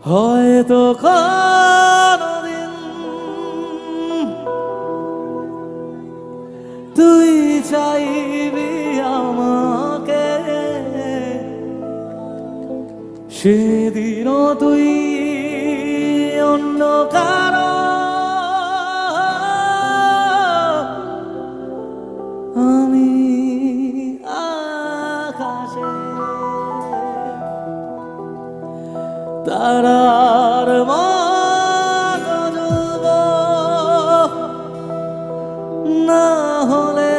হয়তো কোনদিন তুই চাইবি আমাকে, সেদিনও তুই অন্য কারো আমি আকাশে তারার মতো জ্বলব, না হলে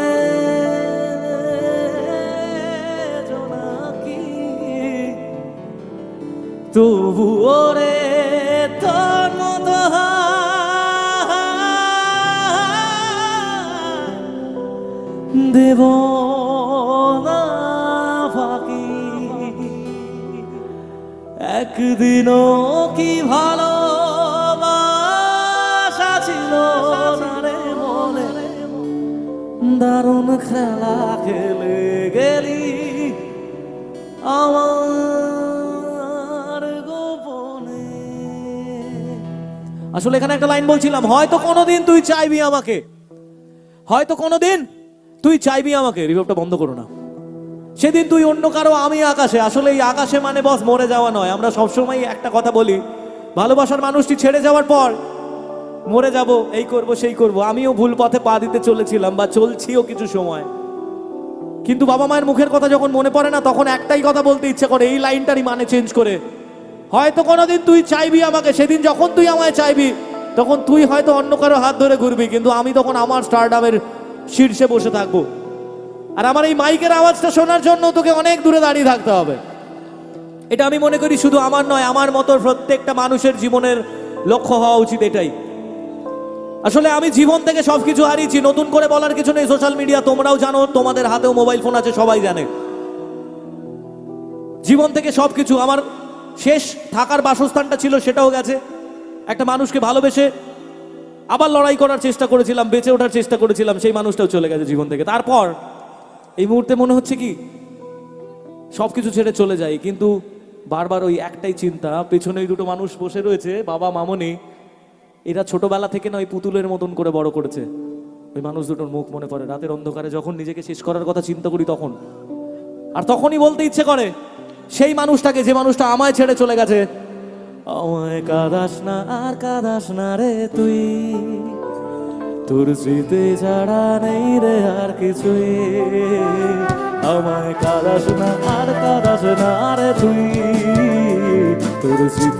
জোনাকি তবুও রে তোর মতো দেব না ফাঁকি। একদিনও কি ভালোবাসা ছিল না রে মনে, দারুণ খেলা খেলে গেলি আমার গোপনে। আসলে এখানে একটা লাইন বলছিলাম, হয়তো কোনোদিন তুই চাইবি আমাকে, হয়তো কোনোদিন তুই চাইবি আমাকে। রিভার্বটা বন্ধ করো না। সেদিন তুই অন্য কারো আমি আকাশে। আসলে এই আকাশে মানে বস মরে যাওয়া নয়। আমরা সবসময় একটা কথা বলি, ভালোবাসার মানুষটি ছেড়ে যাওয়ার পর মরে যাব, এই করব সেই করব। আমিও ভুল পথে পা দিতে চলেছিলাম বা চলছিও কিছু সময়, কিন্তু বাবা মায়ের মুখের কথা যখন মনে পড়ে না, তখন একটাই কথা বলতে ইচ্ছে করে, এই লাইনটারই মানে চেঞ্জ করে, হয়তো কোনোদিন তুই চাইবি আমাকে। সেদিন যখন তুই আমায় চাইবি, তখন তুই হয়তো অন্য কারো হাত ধরে ঘুরবি, কিন্তু আমি তখন আমার স্টারডামের শীর্ষে বসে থাকবো। আর আমার এই মাইকের আওয়াজটা শোনার জন্য তোকে অনেক দূরে দাঁড়িয়ে থাকতে হবে। এটা আমি মনে করি শুধু আমার নয়, আমার মতো প্রত্যেকটা মানুষের জীবনের লক্ষ্য হওয়া উচিত এটাই। আসলে আমি জীবন থেকে সবকিছু হারিয়েছি, নতুন করে বলার কিছু নেই। সোশ্যাল মিডিয়া তোমরাও জানো, তোমাদের হাতেও মোবাইল ফোন আছে, সবাই জানে। জীবন থেকে সবকিছু, আমার শেষ থাকার বাসস্থানটা ছিল সেটাও গেছে। একটা মানুষকে ভালোবেসে আবার লড়াই করার চেষ্টা করেছিলাম, বেঁচে ওঠার চেষ্টা করেছিলাম, সেই মানুষটাও চলে গেছে জীবন থেকে। তারপর এই মুহূর্তে মনে হচ্ছে কি সবকিছু ছেড়ে চলে যাই, কিন্তু বারবার ওই একটাই চিন্তা, পেছনে দুটো মানুষ বসে রয়েছে, বাবা মামনি, এরা ছোটবেলা থেকে না ওই পুতুলের মতন করে বড় করেছে। ওই মানুষ দুটোর মুখ মনে পড়ে রাতের অন্ধকারে, যখন নিজেকে শেষ করার কথা চিন্তা করি তখন। আর তখনই বলতে ইচ্ছে করে সেই মানুষটাকে, যে মানুষটা আমায় ছেড়ে চলে গেছে, আমায় কাঁদাস না আর কাঁদাস না রে তুই, তোর স্মৃতি ছাড়া নেই রে আর কিছুই। আমায় কাঁদাস না আর কাঁদাস না রে তুই, তোর স্মৃতি